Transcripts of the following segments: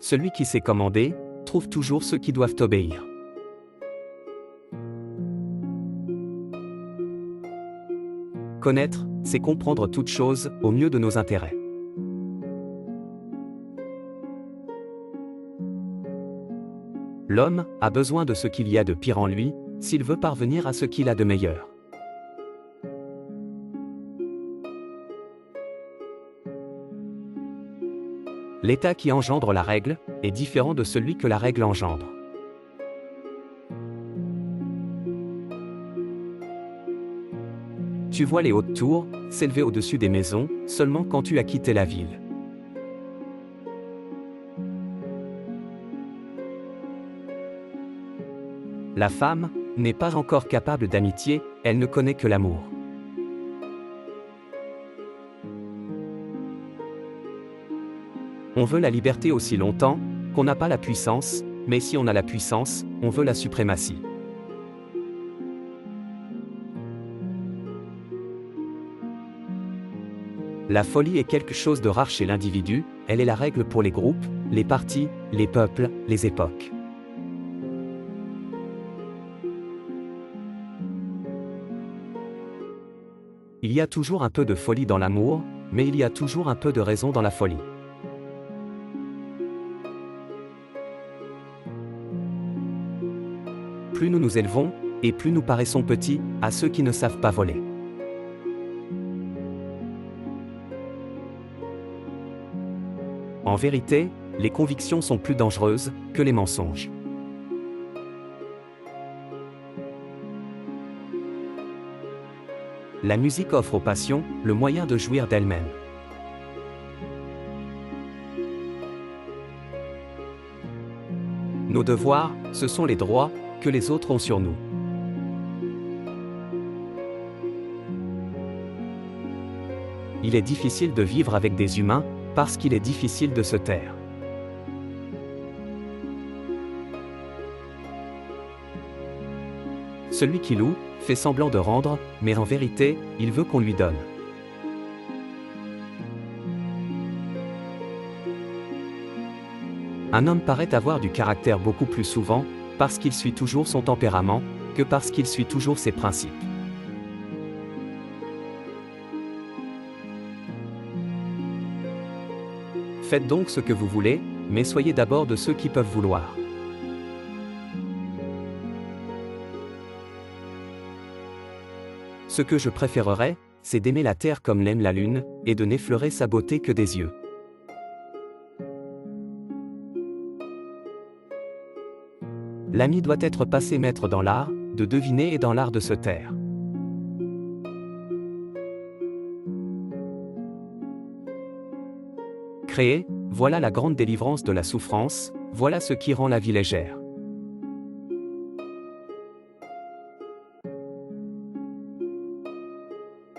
celui qui sait commander, trouve toujours ceux qui doivent obéir. Connaître, c'est comprendre toute chose, au mieux de nos intérêts. L'homme a besoin de ce qu'il y a de pire en lui, s'il veut parvenir à ce qu'il a de meilleur. L'état qui engendre la règle est différent de celui que la règle engendre. Tu vois les hautes tours s'élever au-dessus des maisons seulement quand tu as quitté la ville. La femme n'est pas encore capable d'amitié, elle ne connaît que l'amour. On veut la liberté aussi longtemps qu'on n'a pas la puissance, mais si on a la puissance, on veut la suprématie. La folie est quelque chose de rare chez l'individu, elle est la règle pour les groupes, les partis, les peuples, les époques. Il y a toujours un peu de folie dans l'amour, mais il y a toujours un peu de raison dans la folie. Plus nous nous élevons, et plus nous paraissons petits, à ceux qui ne savent pas voler. En vérité, les convictions sont plus dangereuses que les mensonges. La musique offre aux passions le moyen de jouir d'elles-mêmes. Nos devoirs, ce sont les droits que les autres ont sur nous. Il est difficile de vivre avec des humains, parce qu'il est difficile de se taire. Celui qui loue, fait semblant de rendre, mais en vérité, il veut qu'on lui donne. Un homme paraît avoir du caractère beaucoup plus souvent, parce qu'il suit toujours son tempérament, que parce qu'il suit toujours ses principes. Faites donc ce que vous voulez, mais soyez d'abord de ceux qui peuvent vouloir. Ce que je préférerais, c'est d'aimer la terre comme l'aime la lune, et de n'effleurer sa beauté que des yeux. L'ami doit être passé maître dans l'art de deviner et dans l'art de se taire. Créer, voilà la grande délivrance de la souffrance, voilà ce qui rend la vie légère.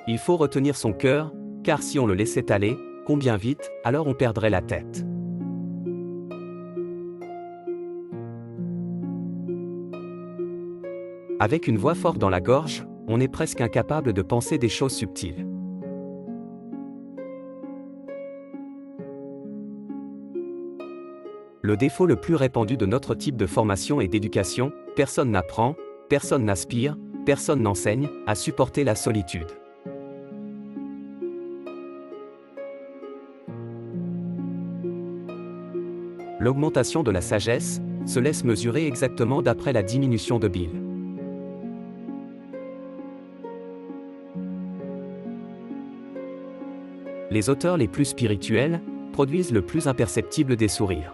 Il faut retenir son cœur, car si on le laissait aller, combien vite, alors on perdrait la tête. Avec une voix forte dans la gorge, on est presque incapable de penser des choses subtiles. Le défaut le plus répandu de notre type de formation et d'éducation, personne n'apprend, personne n'aspire, personne n'enseigne à supporter la solitude. L'augmentation de la sagesse se laisse mesurer exactement d'après la diminution de bile. Les auteurs les plus spirituels produisent le plus imperceptible des sourires.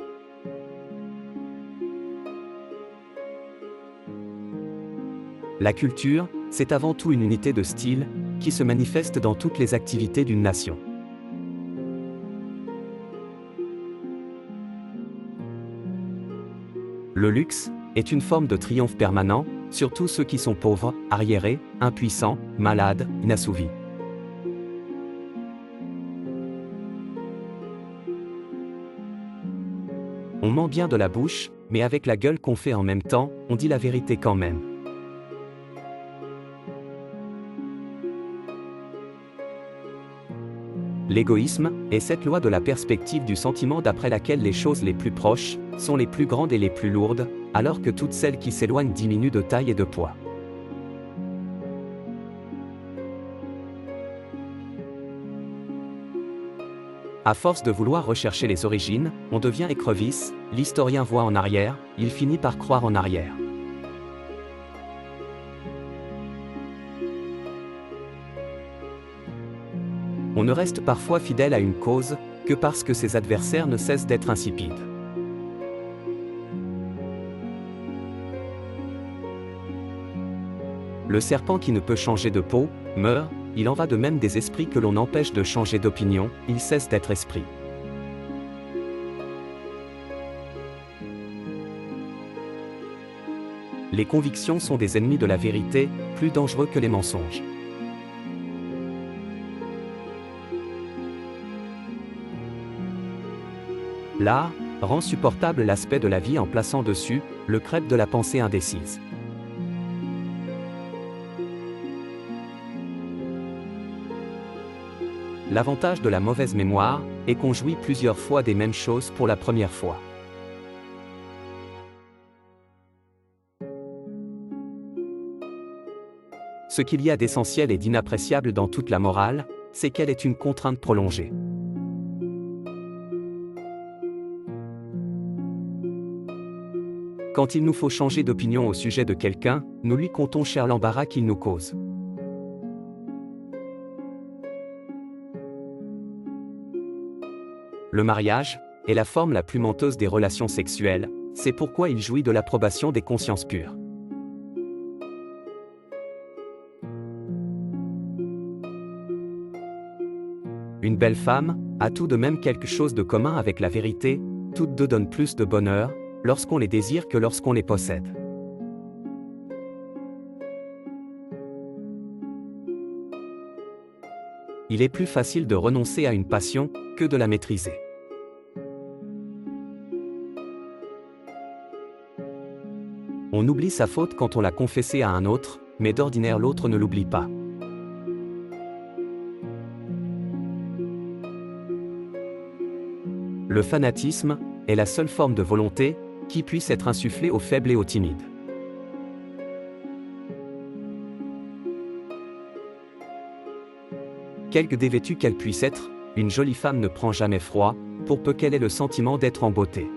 La culture, c'est avant tout une unité de style, qui se manifeste dans toutes les activités d'une nation. Le luxe est une forme de triomphe permanent, surtout ceux qui sont pauvres, arriérés, impuissants, malades, inassouvis. On ment bien de la bouche, mais avec la gueule qu'on fait en même temps, on dit la vérité quand même. L'égoïsme est cette loi de la perspective du sentiment d'après laquelle les choses les plus proches sont les plus grandes et les plus lourdes, alors que toutes celles qui s'éloignent diminuent de taille et de poids. À force de vouloir rechercher les origines, on devient écrevisse, l'historien voit en arrière, il finit par croire en arrière. On ne reste parfois fidèle à une cause que parce que ses adversaires ne cessent d'être insipides. Le serpent qui ne peut changer de peau, meurt, il en va de même des esprits que l'on empêche de changer d'opinion, ils cessent d'être esprits. Les convictions sont des ennemis de la vérité, plus dangereux que les mensonges. L'art rend supportable l'aspect de la vie en plaçant dessus le crêpe de la pensée indécise. L'avantage de la mauvaise mémoire est qu'on jouit plusieurs fois des mêmes choses pour la première fois. Ce qu'il y a d'essentiel et d'inappréciable dans toute la morale, c'est qu'elle est une contrainte prolongée. Quand il nous faut changer d'opinion au sujet de quelqu'un, nous lui comptons cher l'embarras qu'il nous cause. Le mariage est la forme la plus menteuse des relations sexuelles, c'est pourquoi il jouit de l'approbation des consciences pures. Une belle femme a tout de même quelque chose de commun avec la vérité, toutes deux donnent plus de bonheur lorsqu'on les désire que lorsqu'on les possède. Il est plus facile de renoncer à une passion que de la maîtriser. On oublie sa faute quand on l'a confessée à un autre, mais d'ordinaire l'autre ne l'oublie pas. Le fanatisme est la seule forme de volonté qui puisse être insufflée aux faibles et aux timides. Quelque dévêtue qu'elle puisse être, une jolie femme ne prend jamais froid, pour peu qu'elle ait le sentiment d'être en beauté.